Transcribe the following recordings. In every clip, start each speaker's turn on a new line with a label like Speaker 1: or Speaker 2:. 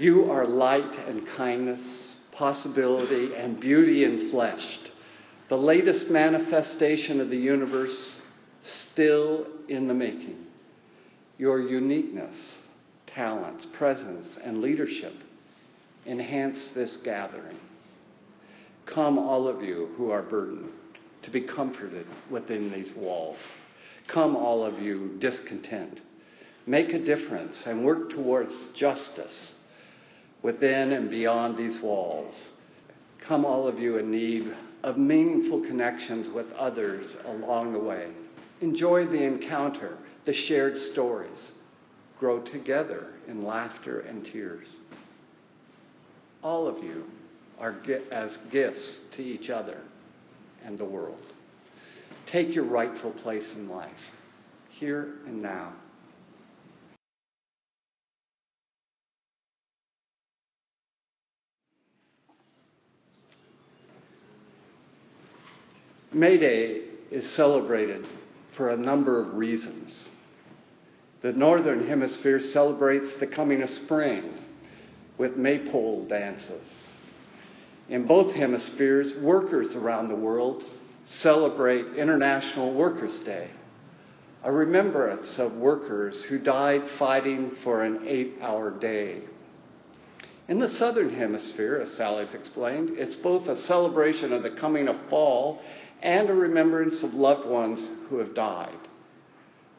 Speaker 1: You are light and kindness, possibility and beauty enfleshed, the latest manifestation of the universe still in the making. Your uniqueness, talents, presence, and leadership enhance this gathering. Come, all of you who are burdened, to be comforted within these walls. Come, all of you discontent. Make a difference and work towards justice within and beyond these walls. Come, all of you in need of meaningful connections with others along the way. Enjoy the encounter, the shared stories. Grow together in laughter and tears. All of you are as gifts to each other and the world. Take your rightful place in life, here and now. May Day is celebrated for a number of reasons. The Northern Hemisphere celebrates the coming of spring with maypole dances. In both hemispheres, workers around the world celebrate International Workers' Day, a remembrance of workers who died fighting for an 8-hour day. In the Southern Hemisphere, as Sally's explained, it's both a celebration of the coming of fall and a remembrance of loved ones who have died.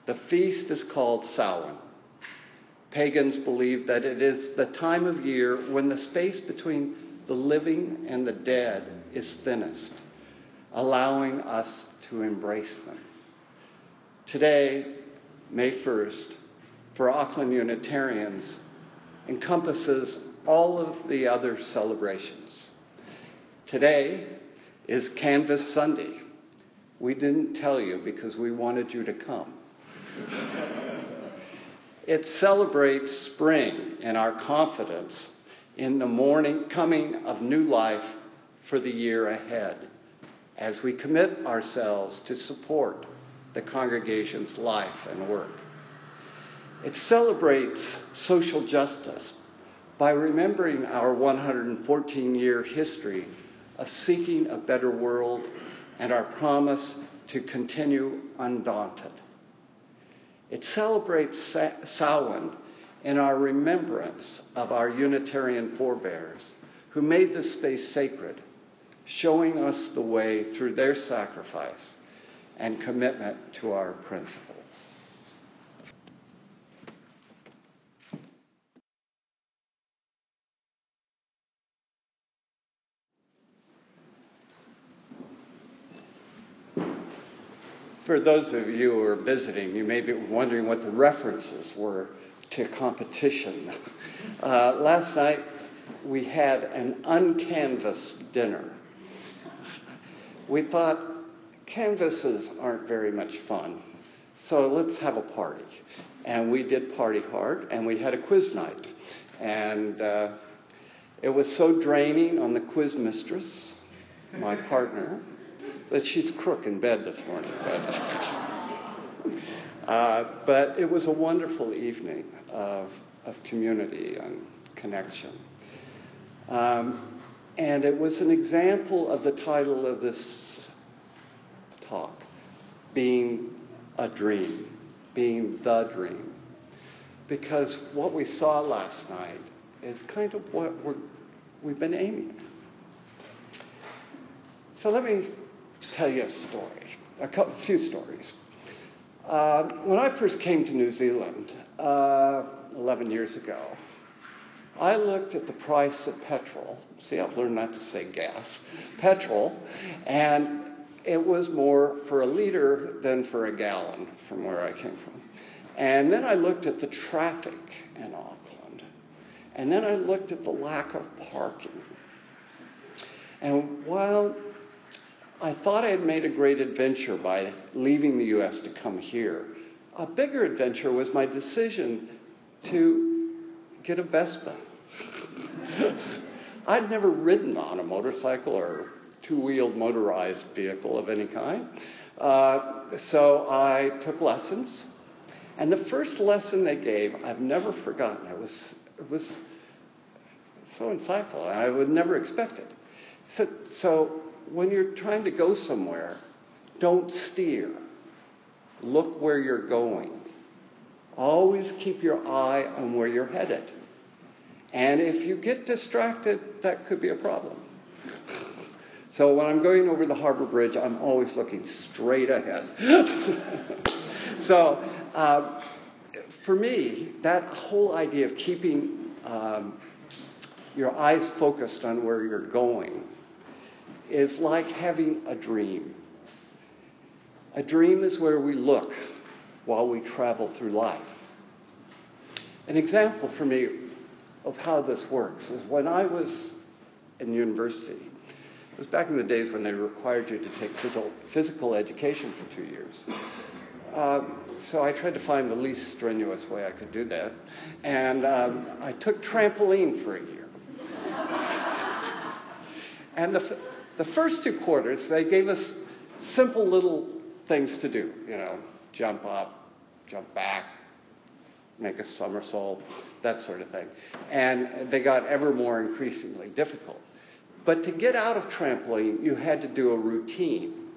Speaker 1: The feast is called Samhain. Pagans believe that it is the time of year when the space between the living and the dead is thinnest, allowing us to embrace them. Today, May 1st, for Auckland Unitarians, encompasses all of the other celebrations. Today is Canvas Sunday. We didn't tell you because we wanted you to come. It celebrates spring and our confidence in the coming of new life for the year ahead, as we commit ourselves to support the congregation's life and work. It celebrates social justice by remembering our 114-year history of seeking a better world and our promise to continue undaunted. It celebrates Samhain in our remembrance of our Unitarian forebears who made this space sacred, showing us the way through their sacrifice and commitment to our principles. For those of you who are visiting, you may be wondering what the references were to competition. Last night, we had an uncanvassed dinner. We thought canvases aren't very much fun, so let's have a party. And we did party hard, and we had a quiz night. And it was so draining on the quiz mistress, my partner, that she's crook in bed this morning. But it was a wonderful evening of community and connection. And it was an example of the title of this talk, being a dream, being the dream. Because what we saw last night is kind of what we've been aiming at. So let me tell you a story, a few stories. When I first came to New Zealand 11 years ago, I looked at the price of petrol. See, I've learned not to say gas. Petrol, and it was more for a liter than for a gallon from where I came from. And then I looked at the traffic in Auckland. And then I looked at the lack of parking. And while I thought I had made a great adventure by leaving the U.S. to come here, a bigger adventure was my decision to get a Vespa. I'd never ridden on a motorcycle or two-wheeled motorized vehicle of any kind. So I took lessons. And the first lesson they gave, I've never forgotten. It was So insightful, and I would never expect it. So when you're trying to go somewhere, don't steer. Look where you're going. Always keep your eye on where you're headed. And if you get distracted, that could be a problem. So when I'm going over the harbor bridge, I'm always looking straight ahead. So for me, that whole idea of keeping your eyes focused on where you're going is like having a dream. A dream is where we look while we travel through life. An example for me of how this works is when I was in university. It was back in the days when they required you to take physical education for 2 years. So I tried to find the least strenuous way I could do that. And I took trampoline for a year. And the first 2 quarters, they gave us simple little things to do. Jump up, jump back, make a somersault, that sort of thing. And they got ever more increasingly difficult. But to get out of trampoline, you had to do a routine.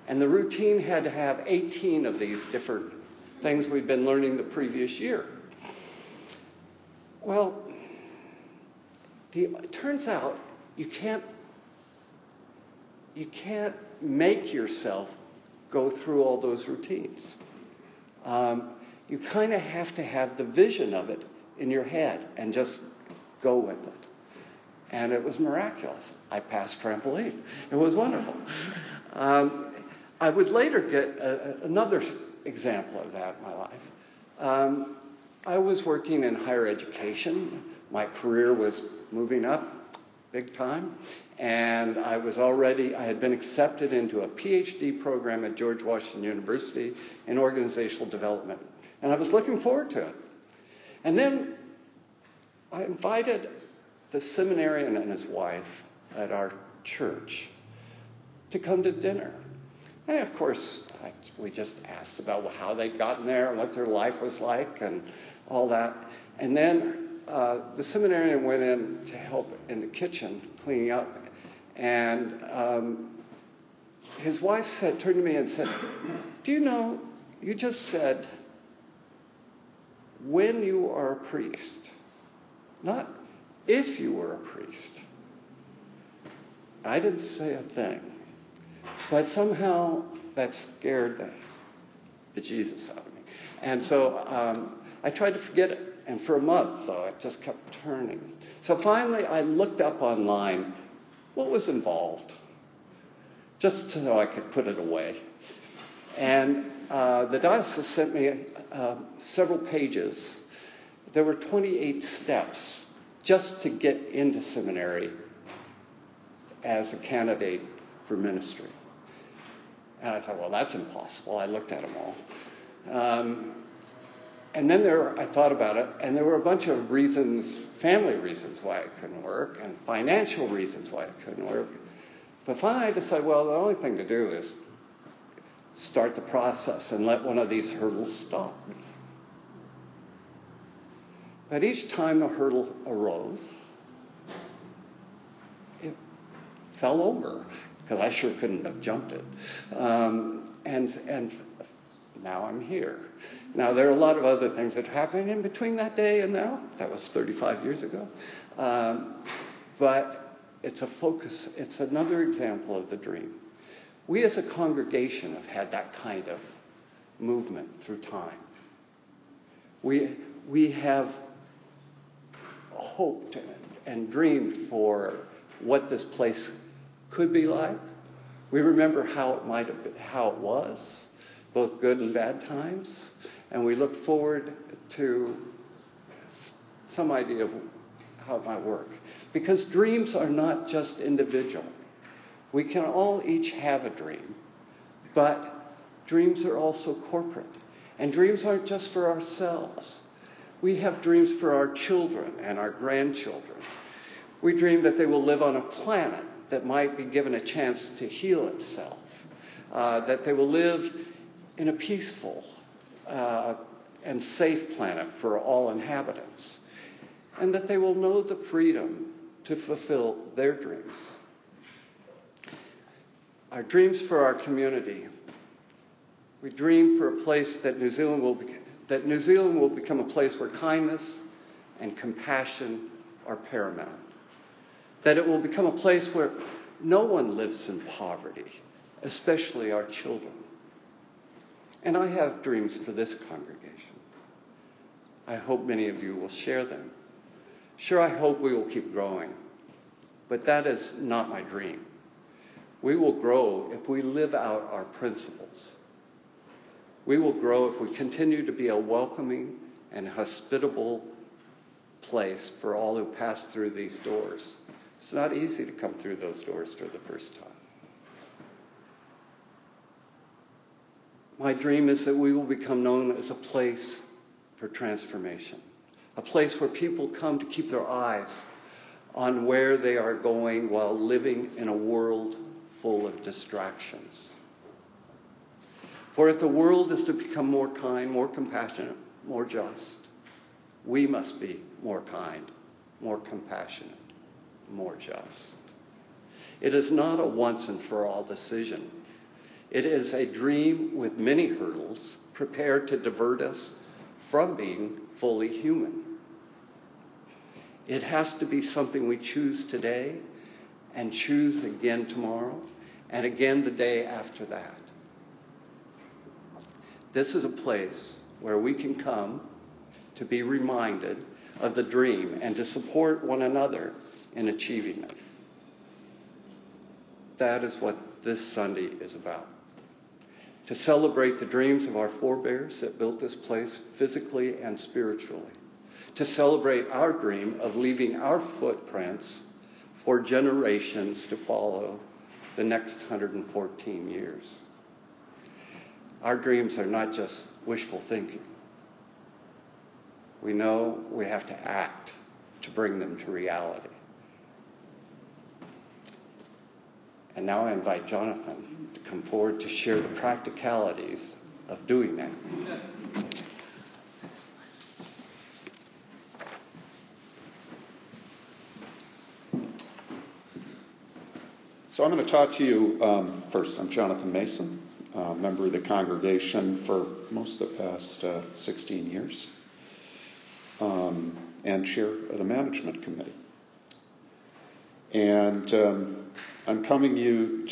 Speaker 1: And the routine had to have 18 of these different things we'd been learning the previous year. Well, it turns out you can't make yourself go through all those routines. You kind of have to have the vision of it in your head and just go with it. And it was miraculous. I passed trampoline. It was wonderful. I would later get another example of that in my life. I was working in higher education. My career was moving up big time. And I had been accepted into a PhD program at George Washington University in organizational development. And I was looking forward to it. And then I invited the seminarian and his wife at our church to come to dinner. And of course, we just asked about how they'd gotten there and what their life was like and all that. And then the seminarian went in to help in the kitchen, cleaning up. And his wife turned to me and said, "Do you know, you just said, when you are a priest, not if you were a priest." I didn't say a thing. But somehow that scared the bejesus out of me. And so I tried to forget it. And for a month, though, it just kept turning. So finally, I looked up online what was involved, just so I could put it away. And the diocese sent me several pages. There were 28 steps just to get into seminary as a candidate for ministry. And I thought, well, that's impossible. I looked at them all. And then I thought about it, and there were a bunch of reasons, family reasons why it couldn't work, and financial reasons why it couldn't work. But finally I decided, well, the only thing to do is start the process and let one of these hurdles stop me. But each time a hurdle arose, it fell over, because I sure couldn't have jumped it. And now I'm here. Now, there are a lot of other things that happened in between that day and now. That was 35 years ago. But it's a focus. It's another example of the dream. We as a congregation have had that kind of movement through time. We have hoped and dreamed for what this place could be like. We remember how it might have been, how it was, both good and bad times, and we look forward to some idea of how it might work. Because dreams are not just individual. We can all each have a dream, but dreams are also corporate. And dreams aren't just for ourselves. We have dreams for our children and our grandchildren. We dream that they will live on a planet that might be given a chance to heal itself, that they will live in a peaceful and safe planet for all inhabitants. and that they will know the freedom to fulfill their dreams. Our dreams for our community. We dream for a place that New Zealand will become a place where kindness and compassion are paramount. That it will become a place where no one lives in poverty, especially our children. And I have dreams for this congregation. I hope many of you will share them. Sure, I hope we will keep growing, but that is not my dream. We will grow if we live out our principles. We will grow if we continue to be a welcoming and hospitable place for all who pass through these doors. It's not easy to come through those doors for the first time. My dream is that we will become known as a place for transformation, a place where people come to keep their eyes on where they are going while living in a world full of distractions. For if the world is to become more kind, more compassionate, more just, we must be more kind, more compassionate, more just. It is not a once and for all decision. It is a dream with many hurdles prepared to divert us from being fully human. It has to be something we choose today and choose again tomorrow and again the day after that. This is a place where we can come to be reminded of the dream and to support one another in achieving it. That is what this Sunday is about. To celebrate the dreams of our forebears that built this place physically and spiritually. To celebrate our dream of leaving our footprints for generations to follow the next 114 years. Our dreams are not just wishful thinking. We know we have to act to bring them to reality. And now I invite Jonathan to come forward to share the practicalities of doing that.
Speaker 2: So I'm going to talk to you first. I'm Jonathan Mason, member of the congregation for most of the past 16 years, and chair of the management committee. And I'm coming to you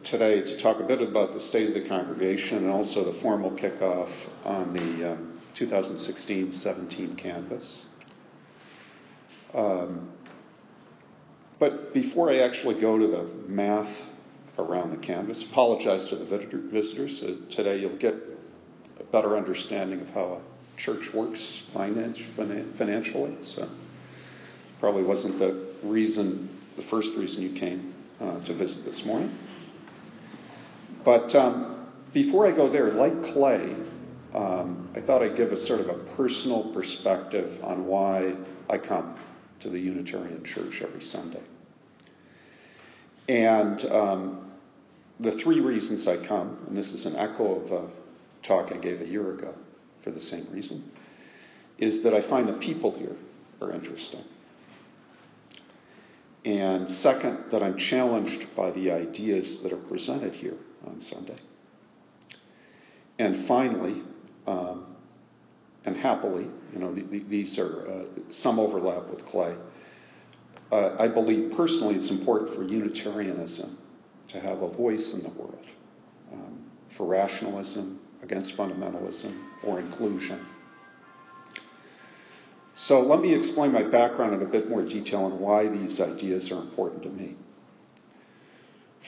Speaker 2: today to talk a bit about the state of the congregation and also the formal kickoff on the 2016-17 canvass. But before I actually go to the math around the canvass, apologize to the visitors. Today you'll get a better understanding of how a church works financially. So probably wasn't the first reason you came to visit this morning. But before I go there, like Clay, I thought I'd give a sort of a personal perspective on why I come to the Unitarian Church every Sunday. And the three reasons I come, and this is an echo of a talk I gave a year ago for the same reason, is that I find the people here are interesting. And second, that I'm challenged by the ideas that are presented here on Sunday. And finally, and happily, these are some overlap with Clay. I believe personally it's important for Unitarianism to have a voice in the world, for rationalism, against fundamentalism, or inclusion. So let me explain my background in a bit more detail and why these ideas are important to me.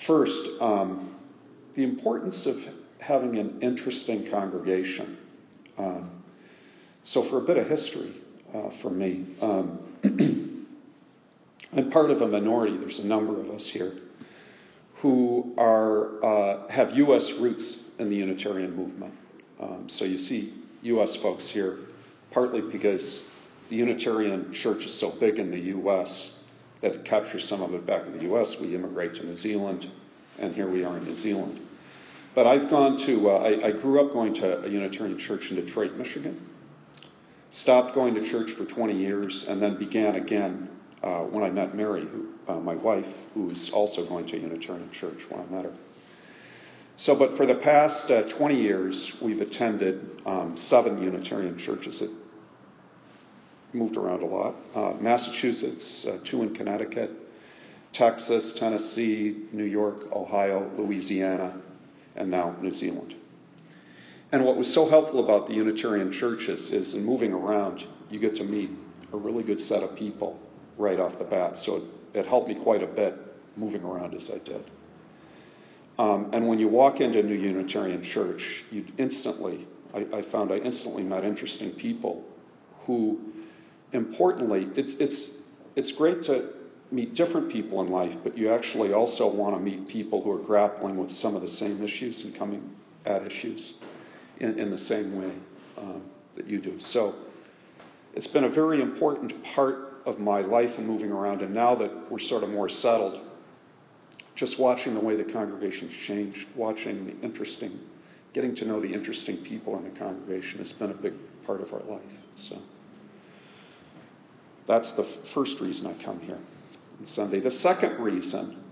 Speaker 2: First, the importance of having an interesting congregation. So for a bit of history for me, I'm part of a minority. There's a number of us here who have U.S. roots in the Unitarian movement. So you see U.S. folks here, partly because the Unitarian Church is so big in the U.S. that it captures some of it back in the U.S. We immigrate to New Zealand, and here we are in New Zealand. But I've gone to, I grew up going to a Unitarian church in Detroit, Michigan. Stopped going to church for 20 years and then began again when I met Mary, my wife, who was also going to a Unitarian church when I met her. But for the past 20 years, we've attended 7 Unitarian churches that moved around a lot. Massachusetts, 2 in Connecticut, Texas, Tennessee, New York, Ohio, Louisiana, and now New Zealand. And what was so helpful about the Unitarian churches is in moving around, you get to meet a really good set of people right off the bat. So it helped me quite a bit moving around as I did. And when you walk into a new Unitarian church, I found I instantly met interesting people who, importantly, it's great to meet different people in life, but you actually also want to meet people who are grappling with some of the same issues and coming at issues in the same way that you do. So it's been a very important part of my life and moving around, and now that we're sort of more settled, just watching the way the congregation's changed, getting to know the interesting people in the congregation has been a big part of our life. So that's the first reason I come here on Sunday. The second reason,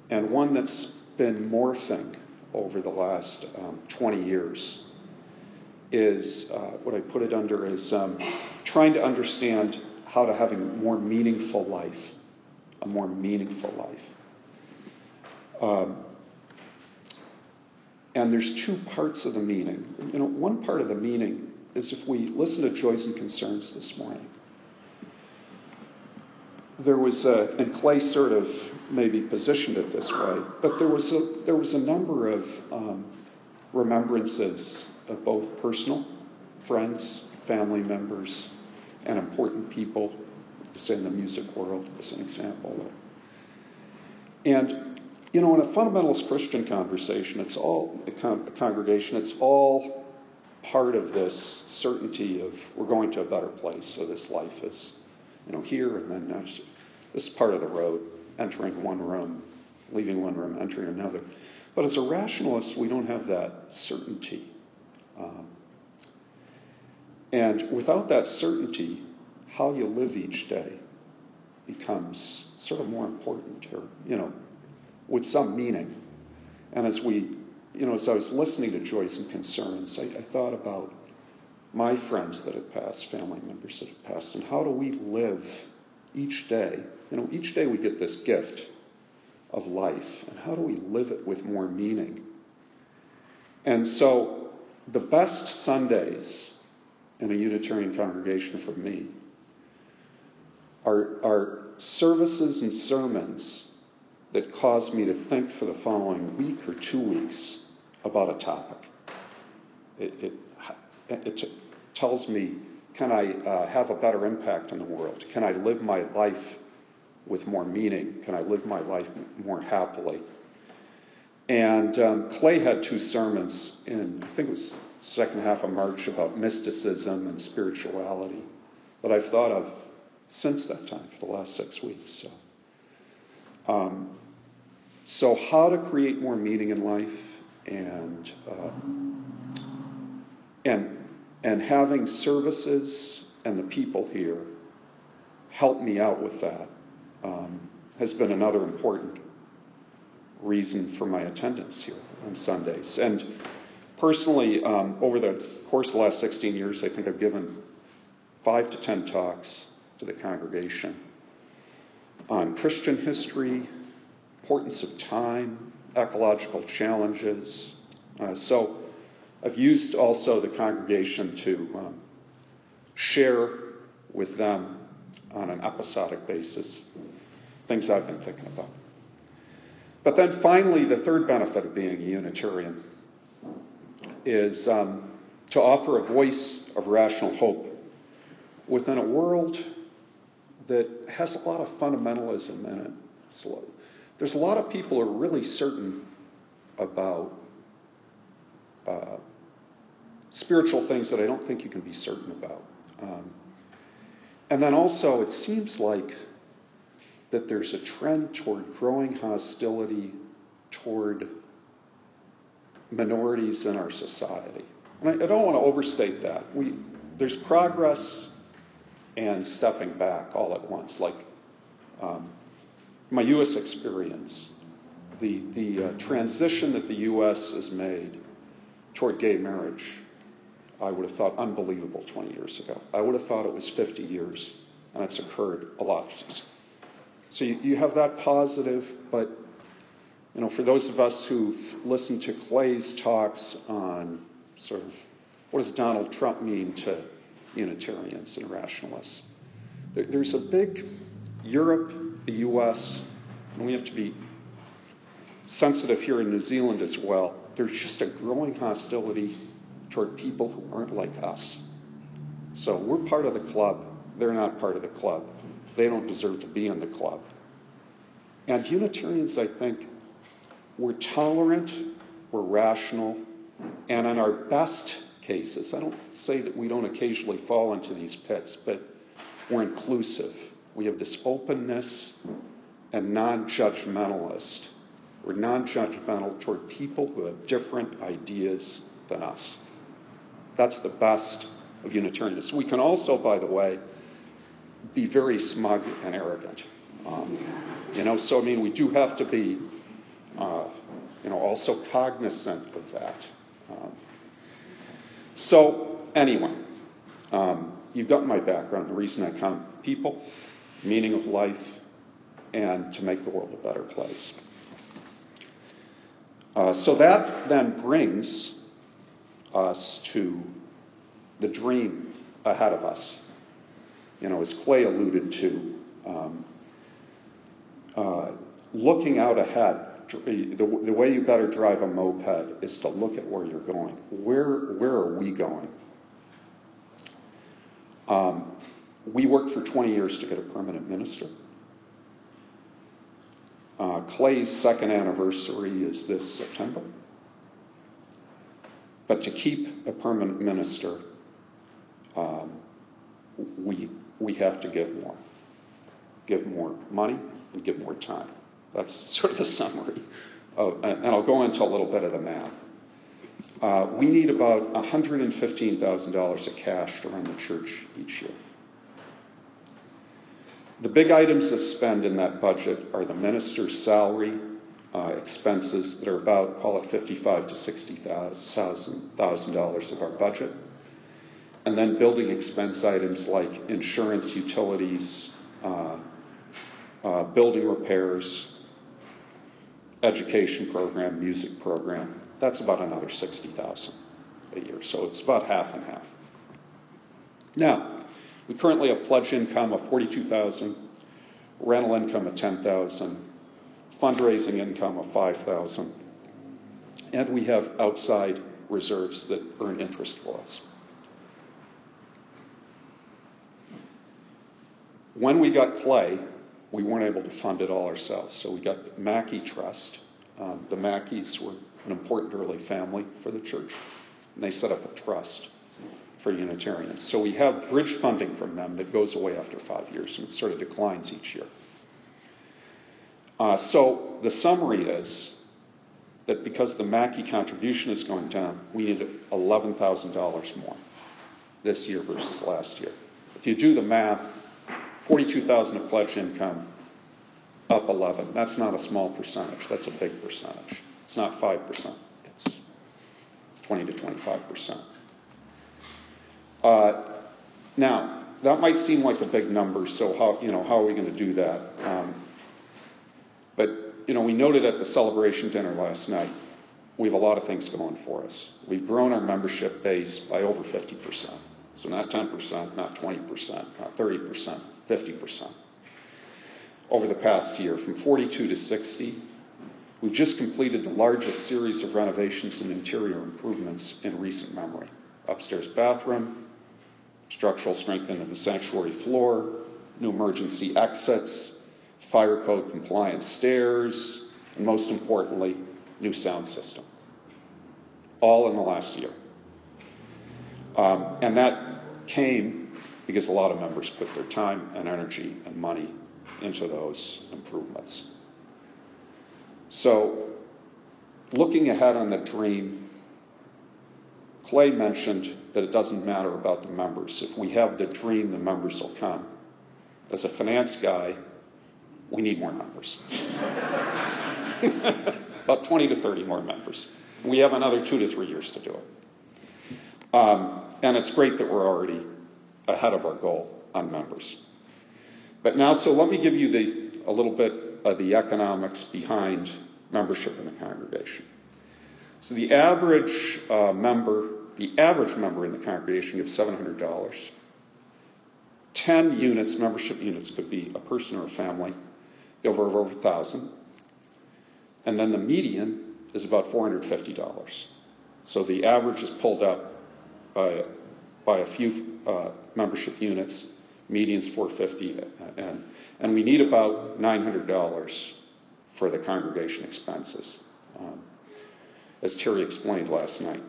Speaker 2: and one that's been morphing over the last 20 years, is what I put it under is trying to understand how to have a more meaningful life. And there's 2 parts of the meaning. One part of the meaning is if we listen to Joys and Concerns this morning, there was and Clay sort of maybe positioned it this way, but there was a number of remembrances of both personal, friends, family members, and important people, say in the music world as an example. And in a fundamentalist Christian congregation, it's all part of this certainty of we're going to a better place. So this life is, here and then next. This is part of the road, entering one room, leaving one room, entering another. But as a rationalist, we don't have that certainty. And without that certainty, how you live each day becomes sort of more important, or, with some meaning. And as I was listening to Joys and Concerns, I thought about my friends that had passed, family members that had passed, and how do we live each day? Each day we get this gift of life, and how do we live it with more meaning? And so the best Sundays in a Unitarian congregation for me are services and sermons that cause me to think for the following week or 2 weeks about a topic. It tells me, can I have a better impact in the world? Can I live my life with more meaning? Can I live my life more happily? And Clay had 2 sermons in, I think it was second half of March, about mysticism and spirituality that I've thought of since that time for the last 6 weeks. So how to create more meaning in life, and having services and the people here help me out with that has been another important reason for my attendance here on Sundays. And personally, over the course of the last 16 years, I think I've given 5 to 10 talks to the congregation on Christian history, importance of time, ecological challenges. So I've used also the congregation to share with them on an episodic basis things I've been thinking about. But then finally, the third benefit of being a Unitarian is to offer a voice of rational hope within a world that has a lot of fundamentalism in it. There's a lot of people who are really certain about spiritual things that I don't think you can be certain about. And then also, it seems like that there's a trend toward growing hostility toward minorities in our society. And I don't want to overstate that. there's progress and stepping back all at once. Like my U.S. experience, the transition that the U.S. has made toward gay marriage, I would have thought unbelievable 20 years ago. I would have thought it was 50 years, and it's occurred a lot. So you have that positive, but for those of us who've listened to Clay's talks on sort of what does Donald Trump mean to Unitarians and rationalists, there's a big Europe, the U.S., and we have to be sensitive here in New Zealand as well. There's just a growing hostility toward people who aren't like us. So we're part of the club. They're not part of the club. They don't deserve to be in the club. And Unitarians, I think, we're tolerant, we're rational, and in our best cases, I don't say that we don't occasionally fall into these pits, but we're inclusive. We have this openness and non-judgmentalist. We're non-judgmental toward people who have different ideas than us. That's the best of Unitarians. We can also, by the way, be very smug and arrogant. So we do have to be, also cognizant of that. Anyway, you've got my background, the reason I come: people, meaning of life, and to make the world a better place. So that then brings us to the dream ahead of us. As Clay alluded to, looking out ahead, the way you better drive a moped is to look at where you're going. Where are we going? We worked for 20 years to get a permanent minister. Clay's second anniversary is this September. But to keep a permanent minister, we have to give more. Give more money and give more time. That's sort of the summary. And I'll go into a little bit of the math. We need about $115,000 of cash to run the church each year. The big items of spend in that budget are the minister's salary, expenses that are about, call it $55,000 to $60,000 of our budget. And then building expense items like insurance, utilities, building repairs, education program, music program. That's about another $60,000 a year. So it's about half and half. Now, we currently have pledge income of $42,000, rental income of $10,000, fundraising income of $5,000, and we have outside reserves that earn interest for us. When we got Clay, we weren't able to fund it all ourselves, so we got the Mackey Trust. The Mackeys were an important early family for the church, and they set up a trust for Unitarians. So we have bridge funding from them that goes away after 5 years, and it sort of declines each year. So the summary is that because the Mackey contribution is going down, we need $11,000 more this year versus last year. If you do the math, $42,000 of pledge income, up 11. That's not a small percentage. That's a big percentage. It's not 5%. It's 20 to 25%. Now, that might seem like a big number, so how are we going to do that? But we noted at the celebration dinner last night, we have a lot of things going for us. We've grown our membership base by over 50%. So not 10%, not 20%, not 30%, 50%. Over the past year, from 42 to 60, we've just completed the largest series of renovations and interior improvements in recent memory. Upstairs bathroom, structural strengthening of the sanctuary floor, new emergency exits, fire code compliant stairs, and most importantly, new sound system. All in the last year. And that came because a lot of members put their time and energy and money into those improvements. So, looking ahead on the dream, Clay mentioned that it doesn't matter about the members. If we have the dream, the members will come. As a finance guy, we need more members. About 20 to 30 more members. We have another 2 to 3 years to do it. And it's great that we're already ahead of our goal on members. But now, so let me give you a little bit of the economics behind membership in the congregation. So the average member in the congregation gives $700. 10 units, membership units, could be a person or a family, over 1,000. And then the median is about $450. So the average is pulled up by a few membership units. Median's $450, and we need about $900 for the congregation expenses, as Terry explained last night.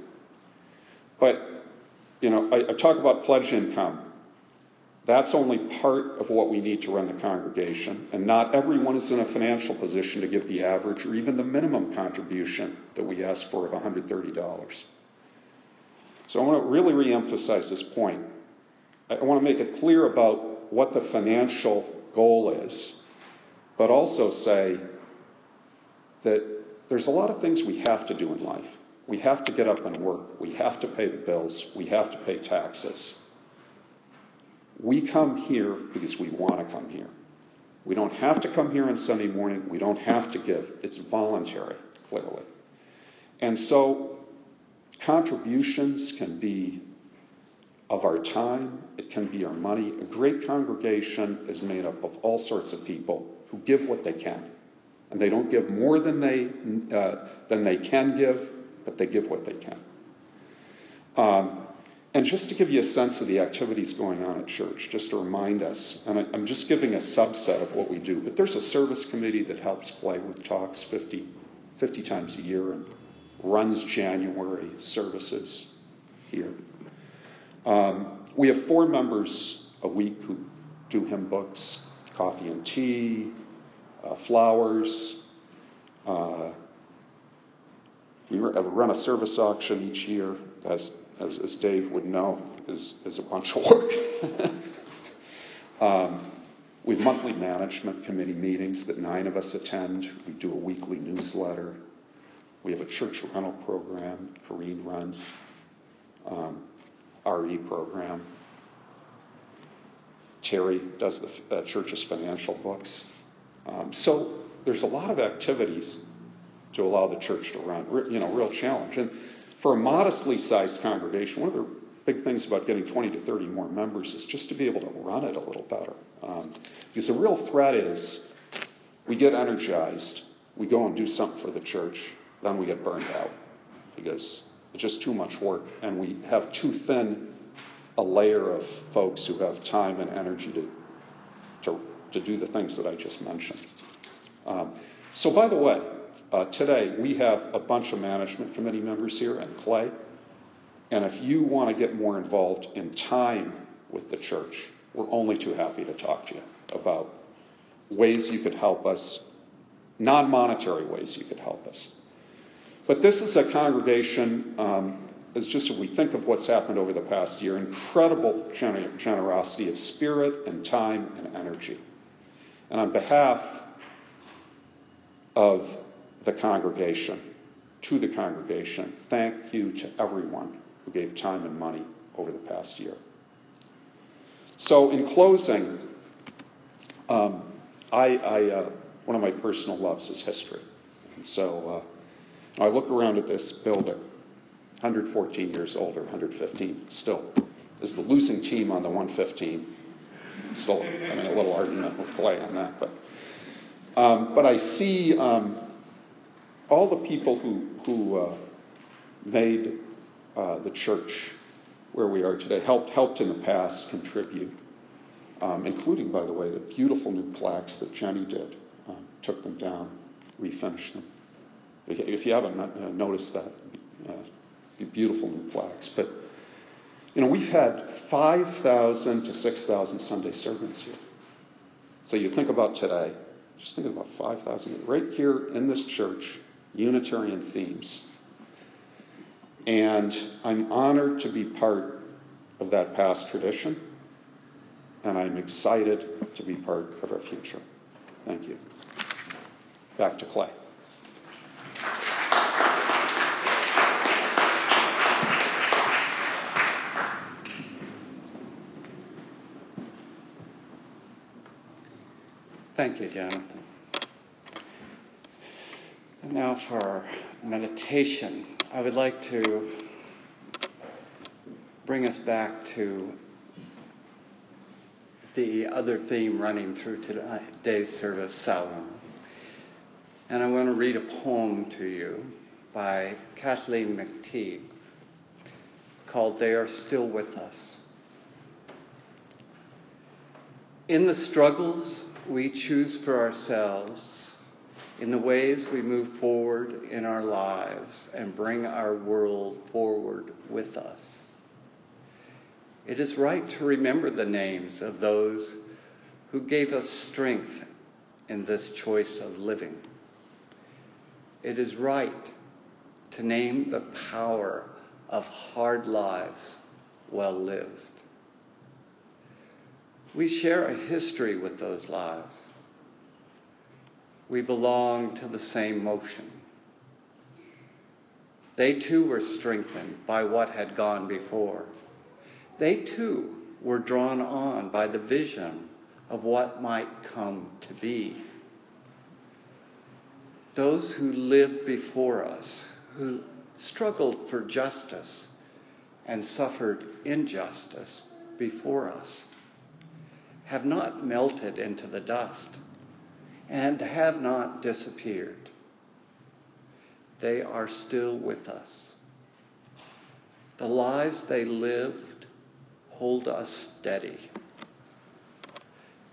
Speaker 2: But I talk about pledge income. That's only part of what we need to run the congregation, and not everyone is in a financial position to give the average or even the minimum contribution that we ask for of $130. So I want to really reemphasize this point. I want to make it clear about what the financial goal is, but also say that there's a lot of things we have to do in life. We have to get up and work. We have to pay the bills. We have to pay taxes. We come here because we want to come here. We don't have to come here on Sunday morning. We don't have to give. It's voluntary, clearly. And so contributions can be of our time. It can be our money. A great congregation is made up of all sorts of people who give what they can. And they don't give more than they can give, but they give what they can. And just to give you a sense of the activities going on at church, just to remind us, and I'm just giving a subset of what we do, but there's a service committee that helps play with talks 50 times a year and runs January services here. We have 4 members a week who do hymn books, coffee and tea, flowers. We run a service auction each year, as Dave would know, is a bunch of work. We have monthly management committee meetings that 9 of us attend. We do a weekly newsletter. We have a church rental program Corrine runs, RE program. Terry does the church's financial books. So there's a lot of activities to allow the church to run. Real challenge. And for a modestly sized congregation, one of the big things about getting 20 to 30 more members is just to be able to run it a little better. Because the real threat is we get energized, we go and do something for the church, then we get burned out because it's just too much work, and we have too thin a layer of folks who have time and energy to do the things that I just mentioned. So by the way, today we have a bunch of management committee members here and Clay, and if you want to get more involved in time with the church, we're only too happy to talk to you about ways you could help us, non-monetary ways you could help us. But this is a congregation, as just if we think of what's happened over the past year, incredible generosity of spirit and time and energy. And on behalf of the congregation, to the congregation, thank you to everyone who gave time and money over the past year. So in closing, one of my personal loves is history. And so I look around at this building, 114 years old or 115 still, is the losing team on the 115. Still, a little argument with Clay on that. But I see all the people who made the church where we are today, helped in the past contribute, including, by the way, the beautiful new plaques that Jenny did. Took them down, refinished them. If you haven't noticed that, beautiful new plaques. But, we've had 5,000 to 6,000 Sunday sermons here. So you think about today, just think about 5,000. Right here in this church, Unitarian themes. And I'm honored to be part of that past tradition, and I'm excited to be part of our future. Thank you. Back to Clay.
Speaker 1: Thank you, Jonathan. And now for our meditation. I would like to bring us back to the other theme running through today's service, Salome. And I want to read a poem to you by Kathleen McTeague called "They Are Still With Us." In the struggles we choose for ourselves, in the ways we move forward in our lives and bring our world forward with us, it is right to remember the names of those who gave us strength in this choice of living. It is right to name the power of hard lives well lived. We share a history with those lives. We belong to the same motion. They too were strengthened by what had gone before. They too were drawn on by the vision of what might come to be. Those who lived before us, who struggled for justice and suffered injustice before us, have not melted into the dust and have not disappeared. They are still with us. The lives they lived hold us steady.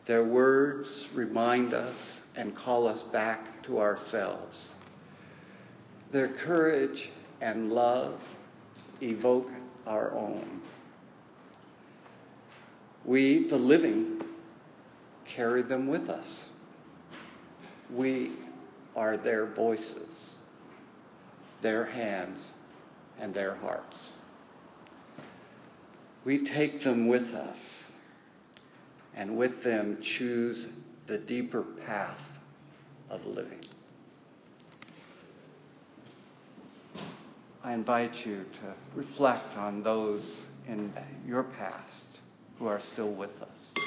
Speaker 1: Their words remind us and call us back to ourselves. Their courage and love evoke our own. We, the living, carry them with us. We are their voices, their hands, and their hearts. We take them with us, and with them choose the deeper path of living. I invite you to reflect on those in your past who are still with us.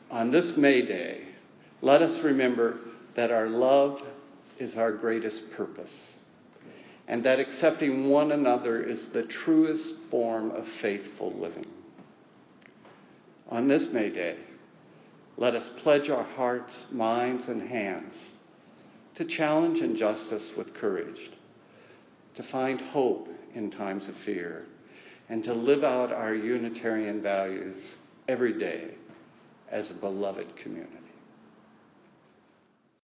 Speaker 1: On this May Day, let us remember that our love is our greatest purpose, and that accepting one another is the truest form of faithful living. On this May Day, let us pledge our hearts, minds, and hands to challenge injustice with courage, to find hope in times of fear, and to live out our Unitarian values every day as a beloved community.